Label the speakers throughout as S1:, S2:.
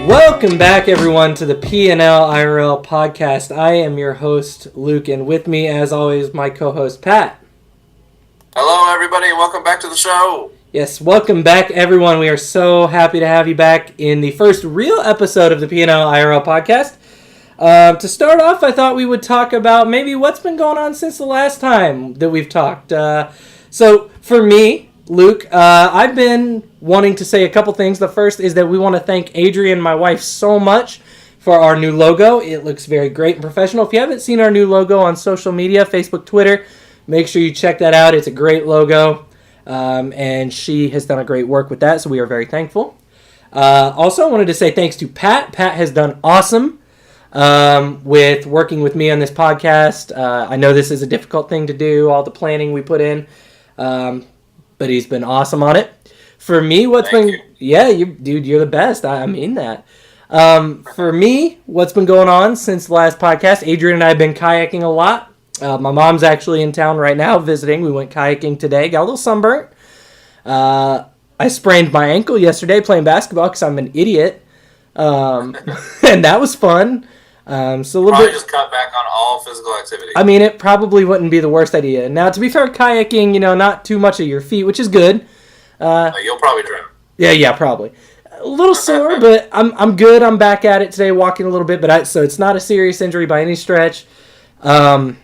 S1: Welcome back, everyone, to the P&L IRL podcast. I am your host, Luke, and with me, as always, my co-host, Pat.
S2: Hello, everybody, and welcome back to the show.
S1: Yes, welcome back, everyone. We are so happy to have you back in the first real episode of the P&L IRL podcast. To start off, I thought we would talk about maybe what's been going on since the last time that we've talked. So, for me, Luke, I've been wanting to say a couple things. The first is that we want to thank Adrian, my wife, so much for our new logo. It looks very great and professional. If you haven't seen our new logo on social media, Facebook, Twitter, make sure you check that out. It's a great logo, and she has done a great work with that, so we are very thankful. Also, I wanted to say thanks to Pat. Pat has done awesome with working with me on this podcast. I know this is a difficult thing to do, all the planning we put in, but he's been awesome on it. For me, you're the best. I mean that. For me, what's been going on since the last podcast, Adrian and I have been kayaking a lot. My mom's actually in town right now visiting. We went kayaking today, got a little sunburnt. I sprained my ankle yesterday playing basketball because I'm an idiot. And that was fun.
S2: Just cut back on all physical activity.
S1: I mean, it probably wouldn't be the worst idea. Now, to be fair, kayaking, not too much of your feet, which is good.
S2: You'll probably drown.
S1: Yeah, probably. A little sore, but I'm good. I'm back at it today, walking a little bit, so it's not a serious injury by any stretch. Just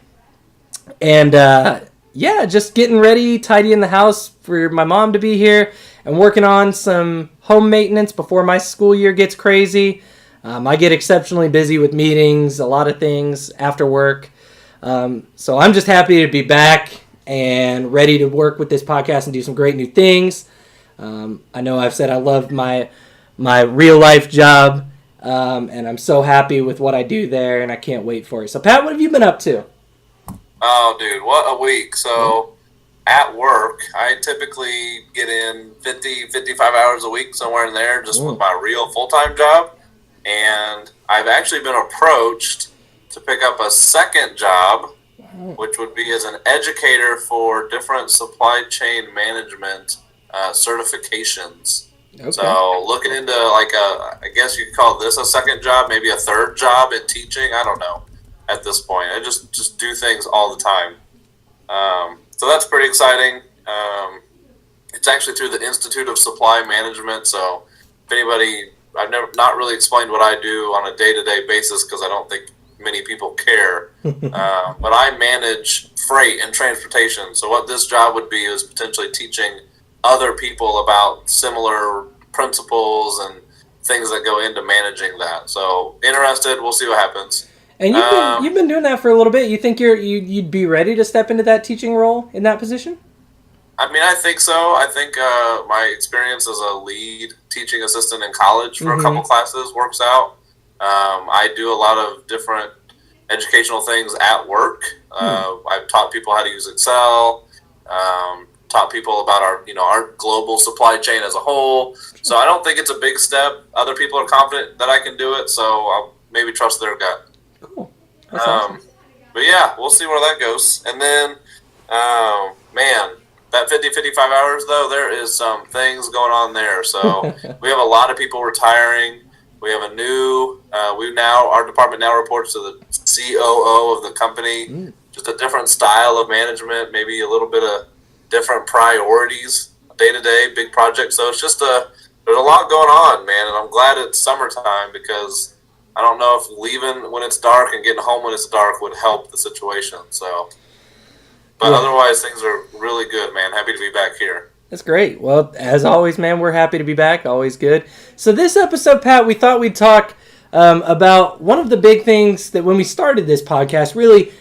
S1: getting ready, tidying the house for my mom to be here, and working on some home maintenance before my school year gets crazy. I get exceptionally busy with meetings, a lot of things after work. So I'm just happy to be back and ready to work with this podcast and do some great new things. I know I've said I love my real life job, and I'm so happy with what I do there, and I can't wait for it. So, Pat, what have you been up to?
S2: Oh, dude, what a week. So, at work, I typically get in 50, 55 hours a week, somewhere in there, just with my real full-time job. And I've actually been approached to pick up a second job, which would be as an educator for different supply chain management certifications. Okay. So looking into I guess you could call this a second job, maybe a third job in teaching. I don't know at this point. I just do things all the time. So that's pretty exciting. It's actually through the Institute of Supply Management. So if anybody... I've not really explained what I do on a day-to-day basis because I don't think many people care. But I manage freight and transportation. So what this job would be is potentially teaching other people about similar principles and things that go into managing that. So interested, we'll see what happens.
S1: And you've been doing that for a little bit. You think you'd be ready to step into that teaching role in that position?
S2: I mean, I think so. I think my experience as a lead teaching assistant in college for a couple classes works out. I do a lot of different educational things at work. I've taught people how to use Excel, taught people about our global supply chain as a whole. So I don't think it's a big step. Other people are confident that I can do it, so I'll maybe trust their gut.
S1: Cool. That's awesome.
S2: But yeah, we'll see where that goes. And then, that 50, 55 hours, though, there is some things going on there. So we have a lot of people retiring. We have a new, our department now reports to the COO of the company. Just a different style of management, maybe a little bit of different priorities, day-to-day, big projects. So it's just there's a lot going on, man. And I'm glad it's summertime because I don't know if leaving when it's dark and getting home when it's dark would help the situation. So... But otherwise, things are really good, man. Happy to be back here.
S1: That's great. Well, as always, man, we're happy to be back. Always good. So this episode, Pat, we thought we'd talk about one of the big things that when we started this podcast really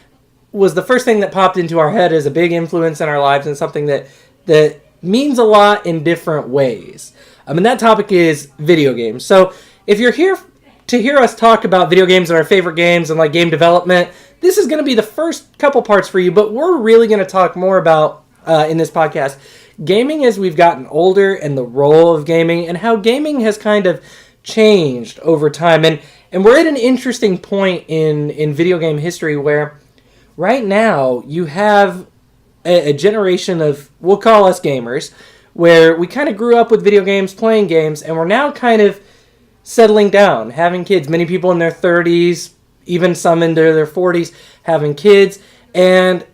S1: was the first thing that popped into our head as a big influence in our lives and something that means a lot in different ways. And that topic is video games. So if you're here to hear us talk about video games and our favorite games and like game development, this is going to be the first couple parts for you, but we're really going to talk more about, in this podcast, gaming as we've gotten older and the role of gaming and how gaming has kind of changed over time. And we're at an interesting point in video game history where right now you have a generation of, we'll call us gamers, where we kind of grew up with video games, playing games, and we're now kind of settling down, having kids. Many people in their 30s, even some into their 40s, having kids. And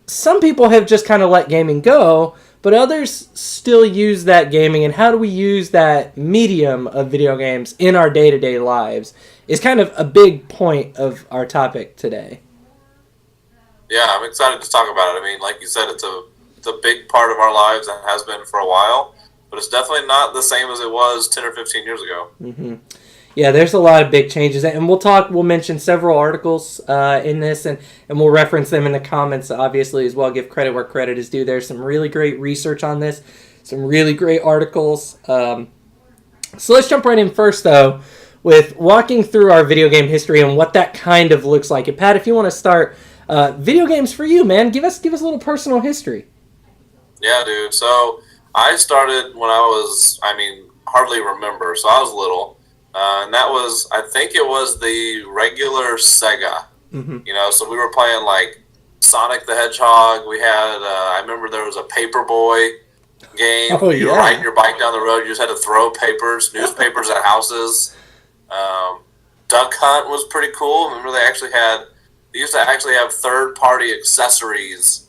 S1: some people have just kind of let gaming go, but others still use that gaming. And how do we use that medium of video games in our day-to-day lives is kind of a big point of our topic today.
S2: Yeah, I'm excited to talk about it. I mean, like you said, it's a big part of our lives and has been for a while, but it's definitely not the same as it was 10 or 15 years ago.
S1: Mm-hmm. Yeah, there's a lot of big changes, and we'll mention several articles in this, and we'll reference them in the comments, obviously, as well. Give credit where credit is due. There's some really great research on this, some really great articles. So let's jump right in first, though, with walking through our video game history and what that kind of looks like. And Pat, if you want to start, video games for you, man, give us a little personal history.
S2: Yeah, dude. So I started when I was, hardly remember. So I was little. And that was, I think it was the regular Sega. Mm-hmm. So we were playing like Sonic the Hedgehog. We had, I remember there was a Paperboy game.
S1: Oh, yeah.
S2: You were riding your bike down the road. You just had to throw newspapers at houses. Duck Hunt was pretty cool. Remember they used to actually have third-party accessories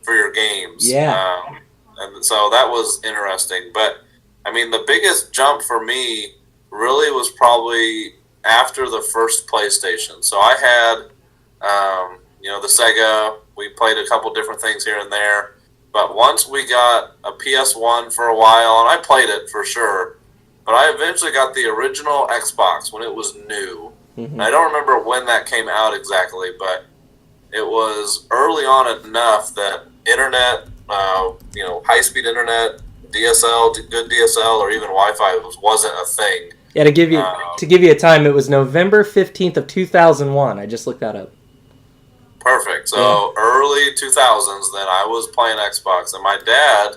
S2: for your games.
S1: Yeah.
S2: And so that was interesting. But, the biggest jump for me really was probably after the first PlayStation. So I had, the Sega. We played a couple different things here and there. But once we got a PS1 for a while, and I played it for sure, but I eventually got the original Xbox when it was new. Mm-hmm. I don't remember when that came out exactly, but it was early on enough that internet, high-speed internet, DSL, good DSL, or even Wi-Fi wasn't a thing.
S1: Yeah, to give you a time, it was November 15th of 2001. I just looked that up.
S2: Perfect. So early 2000s, then I was playing Xbox, and my dad,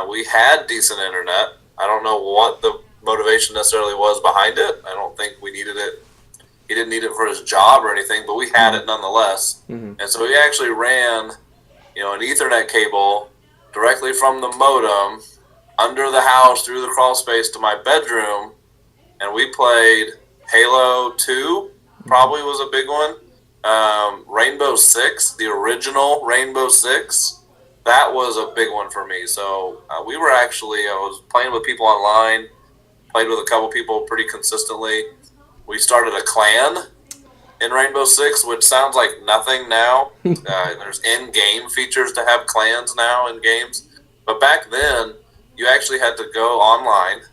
S2: we had decent internet. I don't know what the motivation necessarily was behind it. I don't think we needed it. He didn't need it for his job or anything, but we had it nonetheless. Mm-hmm. And so we actually ran, an Ethernet cable directly from the modem under the house through the crawl space to my bedroom, and we played Halo 2, probably was a big one. Rainbow Six, the original Rainbow Six, that was a big one for me. So I was playing with people online, played with a couple people pretty consistently. We started a clan in Rainbow Six, which sounds like nothing now. There's in-game features to have clans now in games. But back then, you actually had to go online.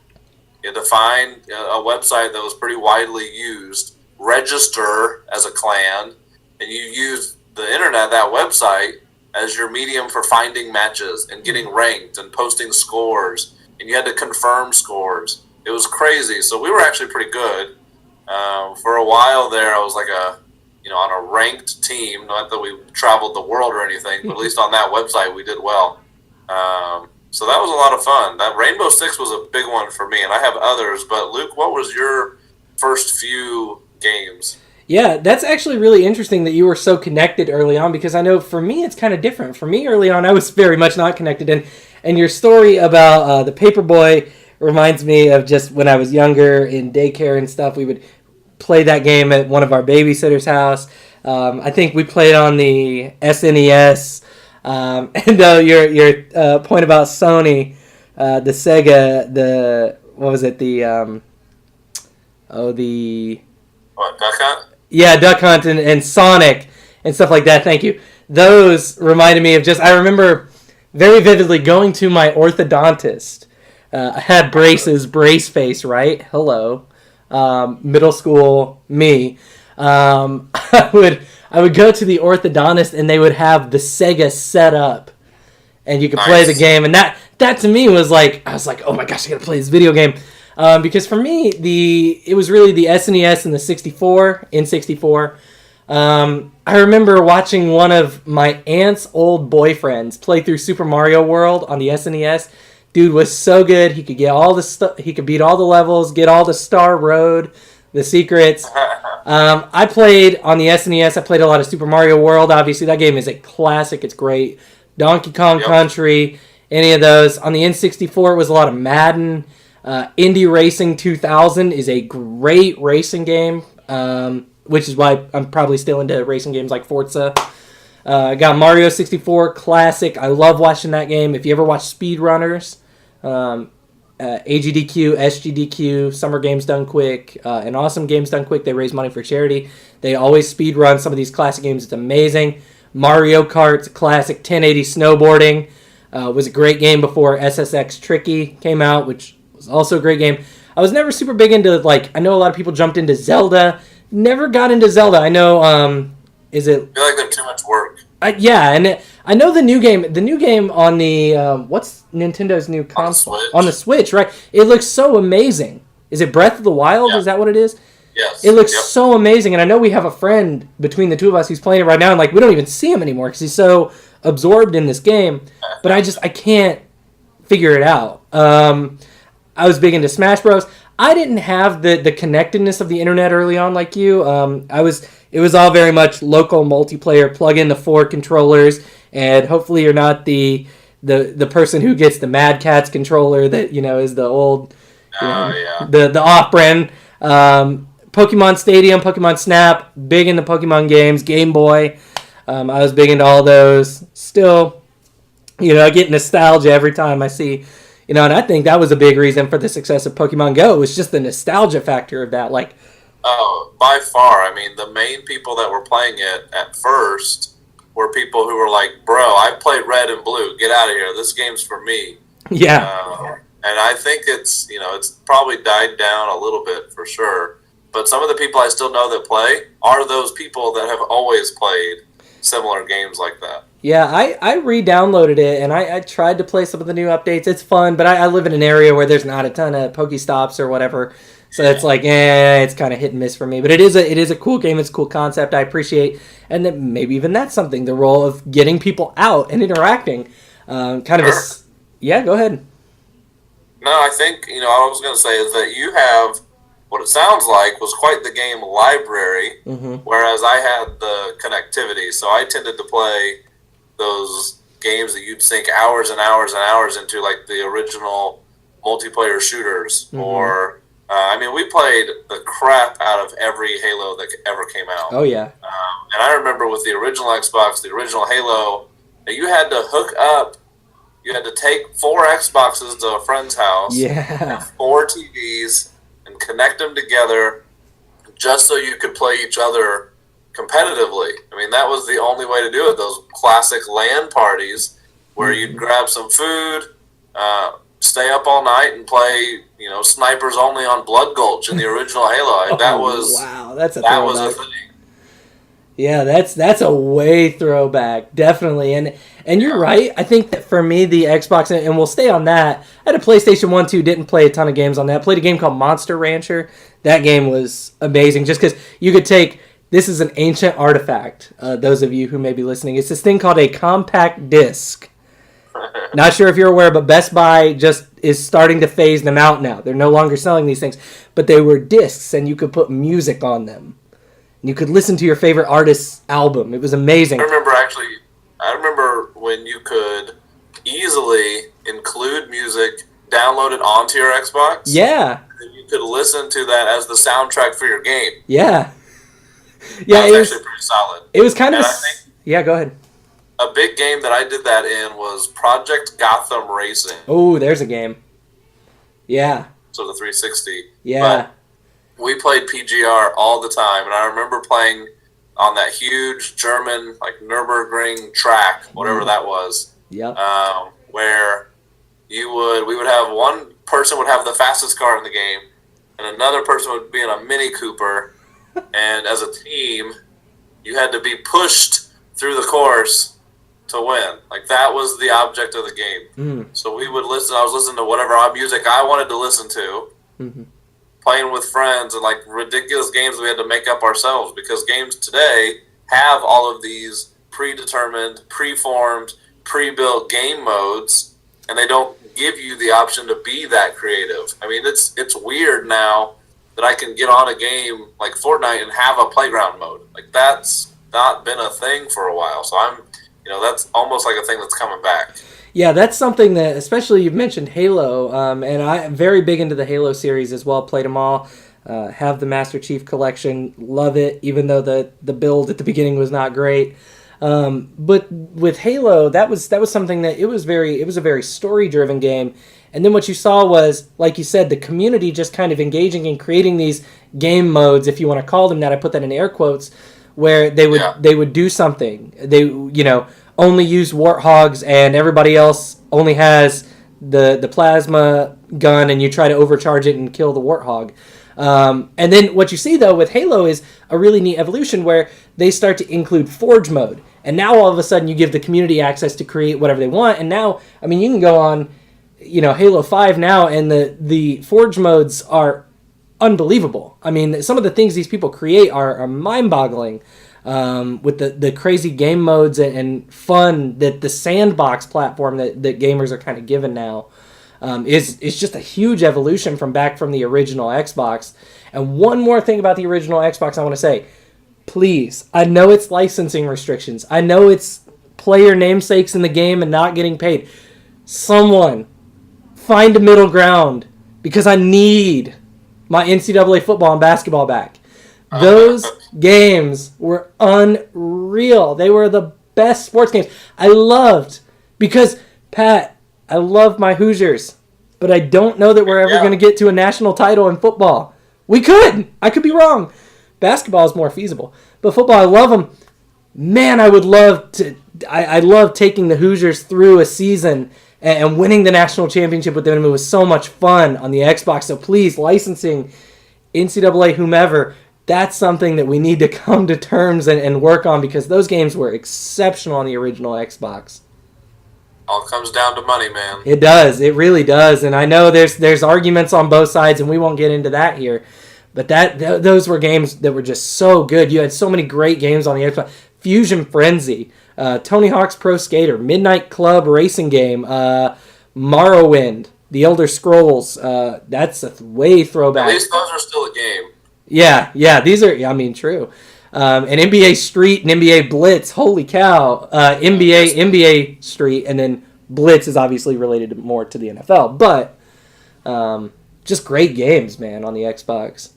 S2: You had to find a website that was pretty widely used, register as a clan, and you used the internet, that website, as your medium for finding matches and getting ranked and posting scores. And you had to confirm scores. It was crazy. So we were actually pretty good. For a while there, I was like on a ranked team. Not that we traveled the world or anything, but at least on that website, we did well. So that was a lot of fun. That Rainbow Six was a big one for me, and I have others. But Luke, what was your first few games?
S1: Yeah, that's actually really interesting that you were so connected early on, because I know for me it's kind of different. For me early on, I was very much not connected. And your story about the Paperboy reminds me of just when I was younger in daycare and stuff. We would play that game at one of our babysitter's house. I think we played on the SNES. And though your point about Sony, the Sega, what was it?
S2: What, Duck Hunt?
S1: Yeah, Duck Hunt and Sonic and stuff like that. Thank you. Those reminded me of I remember very vividly going to my orthodontist. I had brace face, right? Hello. Middle school me. I would go to the orthodontist and they would have the Sega set up and you could play the game. And that to me was I was like, oh my gosh, I gotta play this video game. Because for me, it was really the SNES and the N64. I remember watching one of my aunt's old boyfriends play through Super Mario World on the SNES. Dude was so good. He could get all the he could beat all the levels, get all the Star Road, the secrets. I played on the SNES. I played a lot of Super Mario World. Obviously, that game is a classic. It's great. Donkey Kong Country, any of those. On the N64, it was a lot of Madden. Indy Racing 2000 is a great racing game, which is why I'm probably still into racing games like Forza. Got Mario 64 Classic. I love watching that game. If you ever watch Speedrunners, AGDQ, SGDQ, Summer Games Done Quick, and Awesome Games Done Quick, they raise money for charity. They always speed run some of these classic games. It's amazing. Mario Kart Classic 1080 Snowboarding was a great game before SSX Tricky came out, which was also a great game. I was never super big into, I know a lot of people jumped into Zelda. Never got into Zelda. I know, is it...
S2: I feel like they're too much work.
S1: Yeah, and I know the new game on the, what's Nintendo's new console? On the Switch, right? It looks so amazing. Is it Breath of the Wild? Yeah. Is that what it is?
S2: Yes.
S1: It looks so amazing, and I know we have a friend between the two of us who's playing it right now, and we don't even see him anymore because he's so absorbed in this game. But I can't figure it out. I was big into Smash Bros. I didn't have the connectedness of the internet early on like you. It was all very much local multiplayer. Plug in the 4 controllers, and hopefully you're not the person who gets the Mad Catz controller that is the old, the off-brand. Pokemon Stadium, Pokemon Snap, big into Pokemon games, Game Boy. I was big into all those. Still, I get nostalgia every time I see, and I think that was a big reason for the success of Pokemon Go. It was just the nostalgia factor of that.
S2: Oh, by far. I mean, the main people that were playing it at first were people who were like, bro, I played Red and Blue. Get out of here. This game's for me.
S1: Yeah.
S2: And I think it's probably died down a little bit for sure. But some of the people I still know that play are those people that have always played similar games like that.
S1: Yeah, I re-downloaded it, and I tried to play some of the new updates. It's fun, but I live in an area where there's not a ton of Pokestops or whatever. So it's it's kind of hit and miss for me. But it is a cool game. It's a cool concept. I appreciate. And then maybe even that's something, the role of getting people out and interacting. Yeah, go ahead.
S2: No, I think, what I was going to say is that you have what it sounds like was quite the game library, whereas I had the connectivity. So I tended to play those games that you'd sink hours and hours and hours into, like the original multiplayer shooters. Or, we played the crap out of every Halo that ever came out.
S1: Oh, yeah.
S2: And I remember with the original Xbox, the original Halo, that you had to hook up. You had to take 4 Xboxes to a friend's house, and 4 TVs, and connect them together just so you could play each other competitively. I mean, that was the only way to do it. Those classic LAN parties where you'd grab some food, stay up all night and play, snipers only on Blood Gulch in the original Halo. That was a thing.
S1: Yeah, that's a way throwback, definitely. And you're right. I think that for me, the Xbox, and we'll stay on that. I had a PlayStation 1, 2, didn't play a ton of games on that. Played a game called Monster Rancher. That game was amazing just because you could take, this is an ancient artifact, those of you who may be listening. It's this thing called a compact disc. Not sure if you're aware, but Best Buy just is starting to phase them out now. They're no longer selling these things. But they were discs, and you could put music on them. And you could listen to your favorite artist's album. It was amazing.
S2: I remember when you could easily include music downloaded onto your Xbox.
S1: Yeah.
S2: And you could listen to that as the soundtrack for your game.
S1: Yeah. Yeah,
S2: that was actually pretty solid.
S1: It was kind of... Yeah, go ahead.
S2: A big game that I did that in was Project Gotham Racing.
S1: Oh, there's a game. Yeah.
S2: So the 360.
S1: Yeah.
S2: But we played PGR all the time, and I remember playing on that huge German, Nürburgring track, whatever that was.
S1: Yep.
S2: Where we would have one person would have the fastest car in the game, and another person would be in a Mini Cooper, and as a team, you had to be pushed through the course to win. That was the object of the game. So we would listen. I was listening to whatever music I wanted to listen to, playing with friends, and ridiculous games we had to make up ourselves, because games today have all of these predetermined, preformed, pre-built game modes, and they don't give you the option to be that creative. I mean, it's weird now that I can get on a game like Fortnite and have a playground mode. That's not been a thing for a while. So that's almost like a thing that's coming back.
S1: Yeah, that's something that, especially you've mentioned Halo, and I'm very big into the Halo series as well. Played them all. Have the Master Chief Collection. Love it, even though the build at the beginning was not great. But with Halo, that was something that it was a very story driven game. And then what you saw was, like you said, the community just kind of engaging and creating these game modes, if you want to call them that. I put that in air quotes, where they would do something. They only use warthogs, and everybody else only has the plasma gun, and you try to overcharge it and kill the warthog. And then what you see though with Halo is a really neat evolution where they start to include Forge mode, and now all of a sudden you give the community access to create whatever they want. And now, I mean, you can go on, Halo 5 now, and the Forge modes are unbelievable. I mean, some of the things these people create are mind-boggling, with the crazy game modes and fun that the sandbox platform that gamers are kind of given now. Is just a huge evolution from the original Xbox. And one more thing about the original Xbox I want to say. Please, I know it's licensing restrictions. I know it's player namesakes in the game and not getting paid. Someone, find a middle ground, because I need my NCAA football and basketball back. Those games were unreal. They were the best sports games. I loved, because, Pat, I love my Hoosiers, but I don't know that we're ever going to get to a national title in football. We could. I could be wrong. Basketball is more feasible. But football, I love them. Man, I would love to. I love taking the Hoosiers through a season and winning the national championship with them. It was so much fun on the Xbox. So please, licensing, NCAA, whomever, that's something that we need to come to terms and work on, because those games were exceptional on the original Xbox.
S2: All comes down to money, man.
S1: It does. It really does. And I know there's arguments on both sides, and we won't get into that here. But those were games that were just so good. You had so many great games on the Xbox. Fusion Frenzy, Tony Hawk's Pro Skater, Midnight Club Racing Game, Morrowind, The Elder Scrolls. That's a way throwback.
S2: At least those are still a game.
S1: Yeah. These are, true. And NBA Street and NBA Blitz, holy cow. NBA Street, and then Blitz is obviously related more to the NFL. But just great games, man, on the Xbox.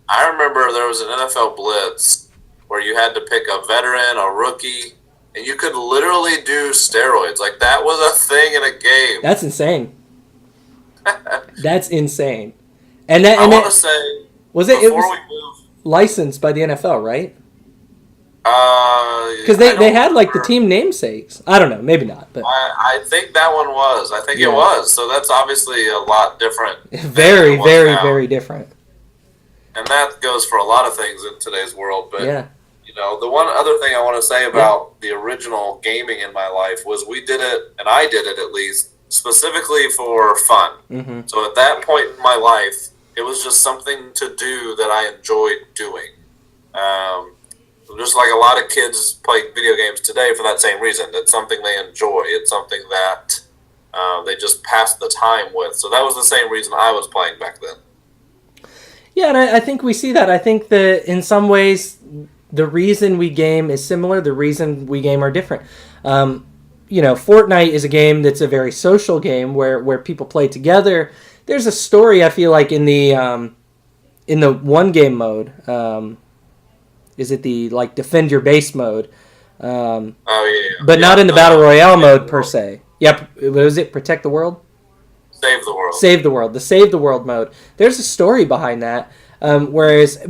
S2: I remember there was an NFL Blitz where you had to pick a veteran, a rookie, and you could literally do steroids. Like, that was a thing in a game.
S1: That's insane. That's insane.
S2: I want to say,
S1: was licensed by the NFL, right? Because they had the team namesakes. I don't know, maybe not, but
S2: I think that one was. I think it was. So that's obviously a lot different.
S1: Very, very, very different.
S2: And that goes for a lot of things in today's world. But the one other thing I want to say about the original gaming in my life was we did it, and I did it at least, specifically for fun. Mm-hmm. So at that point in my life, it was just something to do that I enjoyed doing. Just like a lot of kids play video games today for that same reason. It's something they enjoy. It's something that they just pass the time with. So that was the same reason I was playing back then.
S1: Yeah, and I think we see that. I think that in some ways, the reason we game is similar. The reason we game are different. Fortnite is a game that's a very social game where people play together. There's a story, I feel like, in the one game mode. Is it the defend your base mode? But not in the battle royale mode per se. Yep. Was it protect the world?
S2: Save the world.
S1: Save the world. The save the world mode. There's a story behind that. Whereas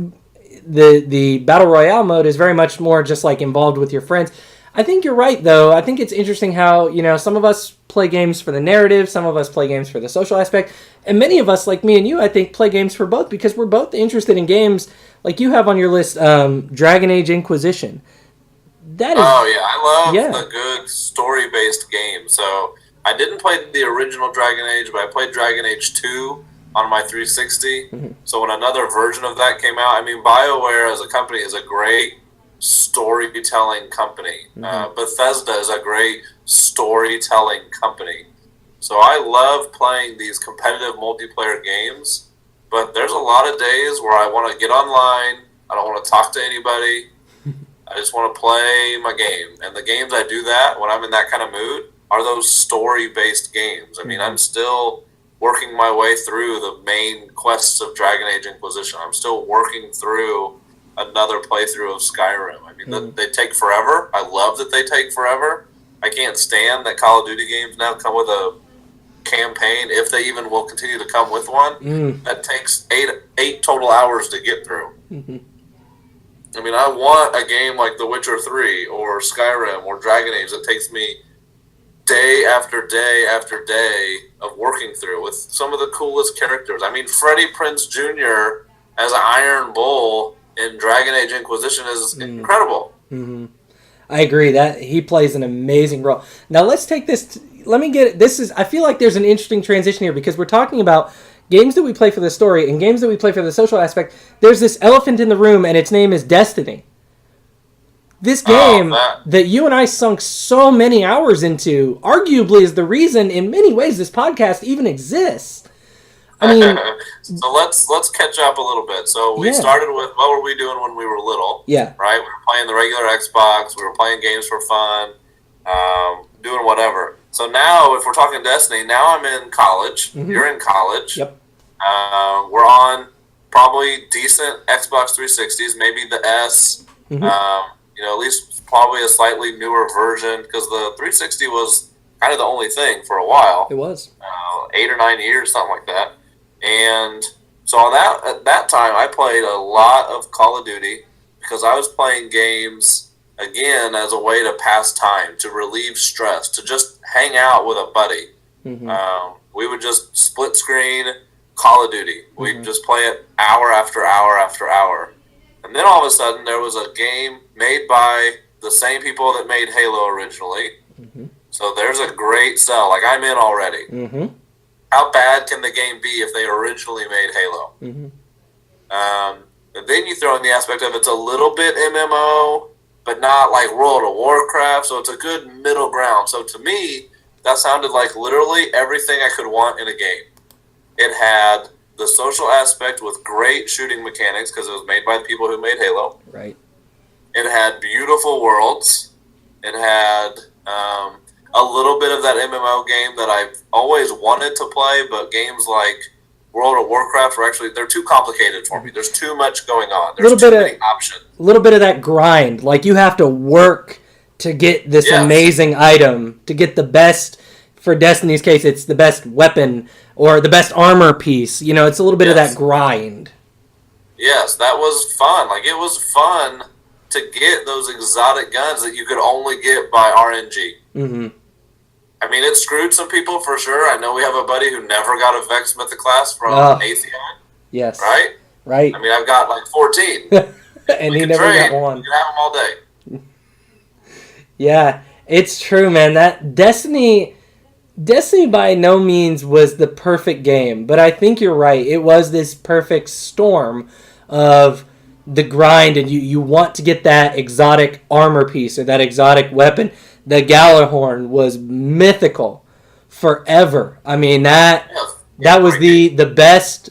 S1: the battle royale mode is very much more just involved with your friends. I think you're right, though. I think it's interesting how, some of us play games for the narrative, some of us play games for the social aspect, and many of us, like me and you, I think, play games for both, because we're both interested in games, like you have on your list, Dragon Age Inquisition. That is,
S2: I love the good story-based game. So I didn't play the original Dragon Age, but I played Dragon Age 2 on my 360. Mm-hmm. So when another version of that came out, BioWare as a company is a great storytelling company. Mm-hmm. Bethesda is a great storytelling company. So I love playing these competitive multiplayer games, but there's a lot of days where I want to get online. I don't want to talk to anybody. I just want to play my game. And the games I do that, when I'm in that kind of mood, are those story-based games. I mean, I'm still working my way through the main quests of Dragon Age Inquisition. I'm still working through another playthrough of Skyrim. I mean, they take forever. I love that they take forever. I can't stand that Call of Duty games now come with a campaign, if they even will continue to come with one, that takes eight total hours to get through. I mean, I want a game like The Witcher 3 or Skyrim or Dragon Age that takes me day after day after day of working through with some of the coolest characters. I mean, Freddie Prinze Jr. as Iron Bull in Dragon Age Inquisition is incredible.
S1: I agree that he plays an amazing role. Now let's take this. I feel like there's an interesting transition here because we're talking about games that we play for the story and games that we play for the social aspect. There's this elephant in the room, and its name is Destiny. This game that you and I sunk so many hours into, arguably is the reason, in many ways, this podcast even exists. I mean,
S2: so let's catch up a little bit. So we started with what were we doing when we were little?
S1: Yeah.
S2: Right? We were playing the regular Xbox. We were playing games for fun, doing whatever. So now, if we're talking Destiny, now I'm in college. You're in college.
S1: Yep.
S2: We're on probably decent Xbox 360s, maybe the S. At least probably a slightly newer version because the 360 was kind of the only thing for a while.
S1: It was
S2: 8 or 9 years, something like that. And so at that time, I played a lot of Call of Duty because I was playing games again as a way to pass time, to relieve stress, to just hang out with a buddy. We would just split screen Call of Duty. We'd just play it hour after hour after hour. And then all of a sudden, there was a game made by the same people that made Halo originally. So there's a great sell. Like, I'm in already. How bad can the game be if they originally made Halo? And then you throw in the aspect of it's a little bit MMO, but not like World of Warcraft. So it's a good middle ground. So to me, that sounded like literally everything I could want in a game. It had the social aspect with great shooting mechanics because it was made by the people who made Halo.
S1: Right.
S2: It had beautiful worlds. It had a little bit of that MMO game that I've always wanted to play, but games like World of Warcraft they're too complicated for me. There's too much going on. There's too many options.
S1: A little bit of that grind. Like, you have to work to get this amazing item, to get the best. For Destiny's case, it's the best weapon or the best armor piece. It's a little bit of that grind.
S2: Yes, that was fun. Like, it was fun to get those exotic guns that you could only get by RNG. I mean, it screwed some people for sure. I know we have a buddy who never got a Vex Mythoclast from Atheon.
S1: Yes.
S2: Right?
S1: Right.
S2: I mean, I've got like 14.
S1: And he never got one.
S2: You can have them all day.
S1: Yeah, it's true, man. That Destiny by no means was the perfect game, but I think you're right. It was this perfect storm of the grind, and you want to get that exotic armor piece or that exotic weapon. The Galahorn was mythical forever. I mean, that was the best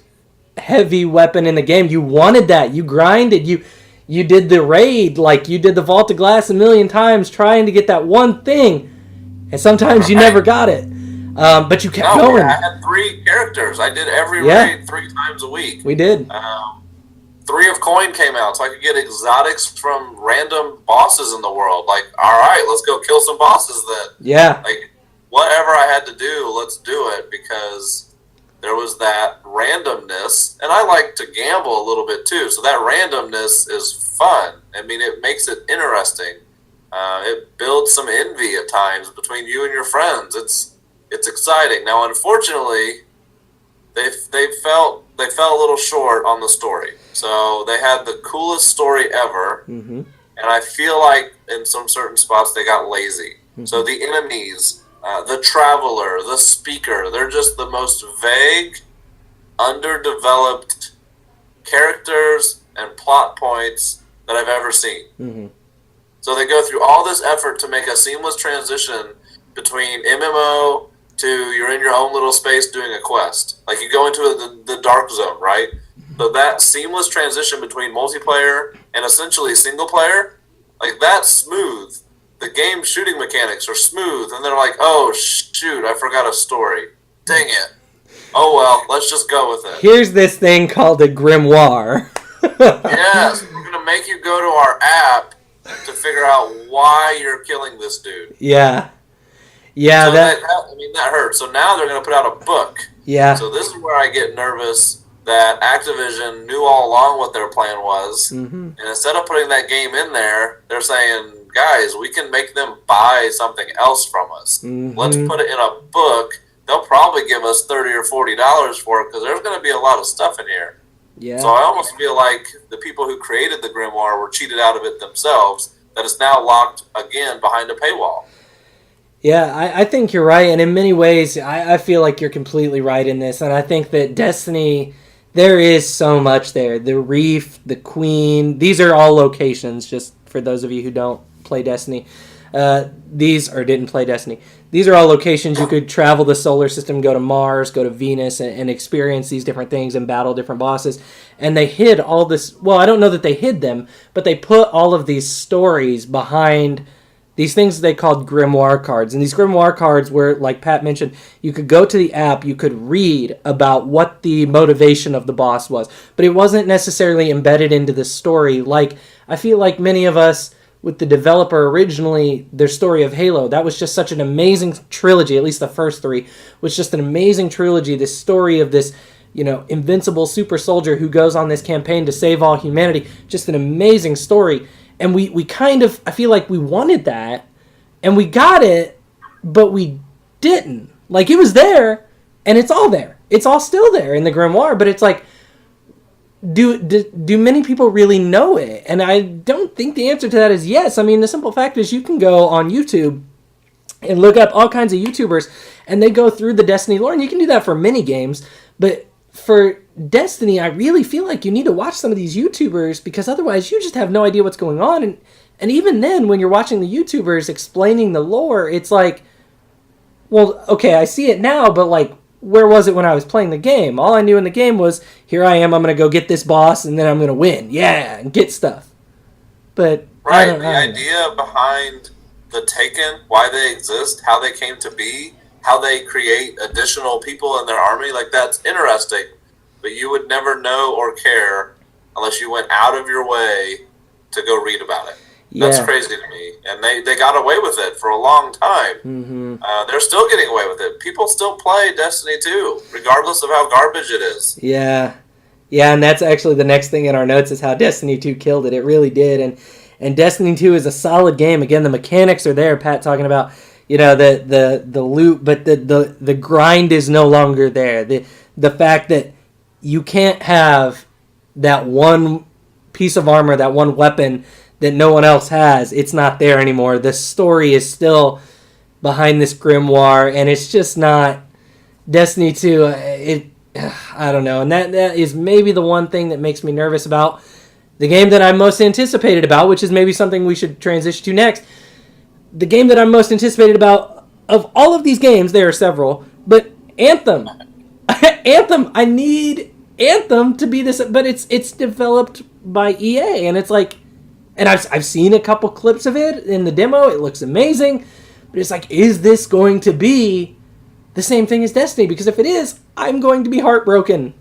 S1: heavy weapon in the game. You wanted that. You grinded. You did the raid, like you did the Vault of Glass a million times trying to get that one thing, and sometimes you never got it. But you kept going.
S2: I had 3 characters. I did every raid 3 times a week.
S1: We did.
S2: 3 of Coin came out, so I could get exotics from random bosses in the world. Like, all right, let's go kill some bosses then.
S1: Yeah.
S2: Like, whatever I had to do, let's do it, because there was that randomness, and I like to gamble a little bit too, so that randomness is fun. I mean, it makes it interesting. It builds some envy at times between you and your friends. It's exciting. Now, unfortunately, they fell a little short on the story. So they had the coolest story ever, and I feel like in some certain spots they got lazy. So the enemies, the traveler, the speaker, they're just the most vague, underdeveloped characters and plot points that I've ever seen. So they go through all this effort to make a seamless transition between MMO to you're in your own little space doing a quest. Like, you go into the dark zone, right? So that seamless transition between multiplayer and essentially single player, like, that's smooth. the game shooting mechanics are smooth, and they're like, oh, shoot, I forgot a story. Dang it. Oh, well, let's just go with it.
S1: Here's this thing called a grimoire.
S2: Yes, we're going to make you go to our app to figure out why you're killing this dude.
S1: Yeah.
S2: So that hurts. So now they're going to put out a book.
S1: Yeah.
S2: So this is where I get nervous that Activision knew all along what their plan was. And instead of putting that game in there, they're saying, guys, we can make them buy something else from us. Let's put it in a book. They'll probably give us $30 or $40 for it because there's going to be a lot of stuff in here.
S1: Yeah.
S2: So I almost feel like the people who created the grimoire were cheated out of it themselves, that it's now locked again behind a paywall.
S1: Yeah, I think you're right. And in many ways, I feel like you're completely right in this. And I think that Destiny, there is so much there. The Reef, the Queen, these are all locations, just for those of you who don't play Destiny. Didn't play Destiny. These are all locations you could travel the solar system, go to Mars, go to Venus, and experience these different things and battle different bosses. And they hid all this. Well, I don't know that they hid them, but they put all of these stories behind these things they called grimoire cards. And these grimoire cards were, like Pat mentioned, you could go to the app, you could read about what the motivation of the boss was. But it wasn't necessarily embedded into the story. Like, I feel like many of us, with the developer originally, their story of Halo, that was just such an amazing trilogy, at least the first three, was just an amazing trilogy, this story of this, invincible super soldier who goes on this campaign to save all humanity, just an amazing story. And we kind of, I feel like we wanted that, and we got it, but we didn't. Like, it was there, and it's all there. It's all still there in the grimoire, but it's like, do many people really know it? And I don't think the answer to that is yes. I mean, the simple fact is you can go on YouTube and look up all kinds of YouTubers, and they go through the Destiny lore, and you can do that for many games. But for Destiny, I really feel like you need to watch some of these YouTubers, because otherwise you just have no idea what's going on. And even then, when you're watching the YouTubers explaining the lore, it's like, well, okay, I see it now, but like, where was it when I was playing the game? All I knew in the game was, here I am, I'm going to go get this boss, and then I'm going to win. Yeah, and get stuff. But
S2: right, the idea behind the Taken, why they exist, how they came to be, how they create additional people in their army, like, that's interesting. But you would never know or care unless you went out of your way to go read about it. That's crazy to me. And they got away with it for a long time. They're still getting away with it. People still play Destiny 2, regardless of how garbage it is.
S1: Yeah. Yeah, and that's actually the next thing in our notes is how Destiny 2 killed it. It really did. And Destiny 2 is a solid game. Again, the mechanics are there. Pat talking about, the loot, but the grind is no longer there. The fact that you can't have that one piece of armor, that one weapon that no one else has, it's not there anymore. The story is still behind this grimoire, and it's just not Destiny 2. I don't know, and that is maybe the one thing that makes me nervous about the game that I'm most anticipated about, which is maybe something we should transition to next. The game that I'm most anticipated about, of all of these games, there are several, but Anthem. Anthem, I need Anthem to be this, but it's developed by EA, and it's like, and I've seen a couple clips of it in the demo. It looks amazing. But it's like, is this going to be the same thing as Destiny? Because if it is, I'm going to be heartbroken.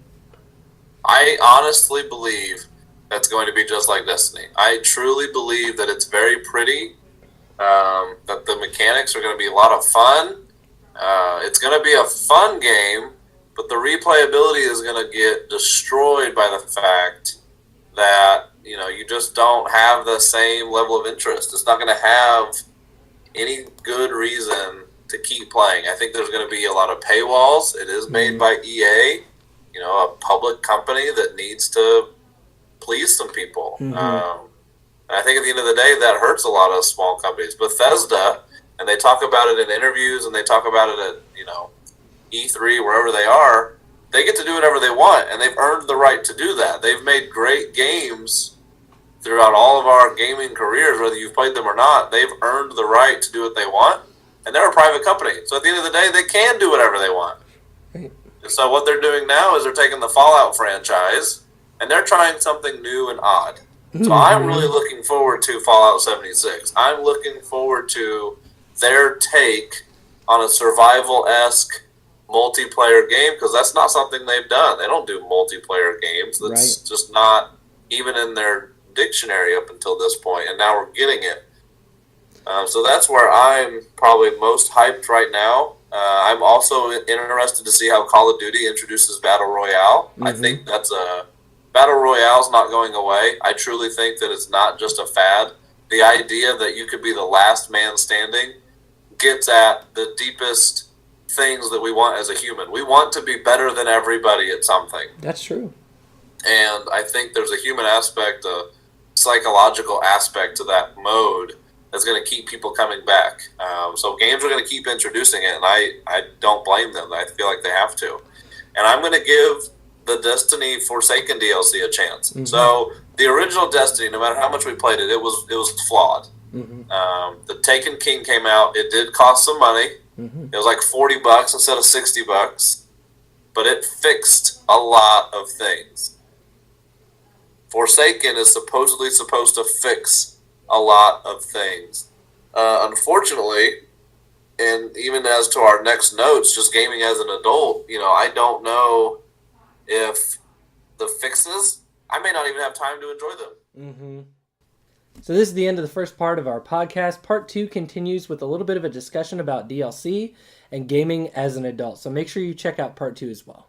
S2: I honestly believe that's going to be just like Destiny. I truly believe that it's very pretty, that the mechanics are going to be a lot of fun. It's going to be a fun game, but the replayability is going to get destroyed by the fact that you just don't have the same level of interest. It's not going to have any good reason to keep playing. I think there's going to be a lot of paywalls. It is made by EA, a public company that needs to please some people. I think at the end of the day, that hurts a lot of small companies. Bethesda, and they talk about it in interviews, and they talk about it at E3, wherever they are. They get to do whatever they want, and they've earned the right to do that. They've made great games throughout all of our gaming careers, whether you've played them or not. They've earned the right to do what they want, and they're a private company. So at the end of the day, they can do whatever they want. Right. And so what they're doing now is they're taking the Fallout franchise, and they're trying something new and odd. So I'm really looking forward to Fallout 76. I'm looking forward to their take on a survival-esque multiplayer game, because that's not something they've done. They don't do multiplayer games. That's just not even in their dictionary up until this point, and now we're getting it. So that's where I'm probably most hyped right now. I'm also interested to see how Call of Duty introduces Battle Royale. I think Battle Royale's not going away. I truly think that it's not just a fad. The idea that you could be the last man standing gets at the deepest things that we want as a human. We want to be better than everybody at something.
S1: That's true.
S2: And I think there's a human aspect, a psychological aspect to that mode that's going to keep people coming back. So games are going to keep introducing it, and I don't blame them. I feel like they have to. And I'm going to give the Destiny Forsaken DLC a chance. So the original Destiny, no matter how much we played it, it was flawed. The Taken King came out. It did cost some money. It was like $40 instead of $60, but it fixed a lot of things. Forsaken is supposedly supposed to fix a lot of things. Unfortunately, and even as to our next notes, just gaming as an adult, I don't know if the fixes, I may not even have time to enjoy them.
S1: So this is the end of the first part of our podcast. Part 2 continues with a little bit of a discussion about DLC and gaming as an adult. So make sure you check out part 2 as well.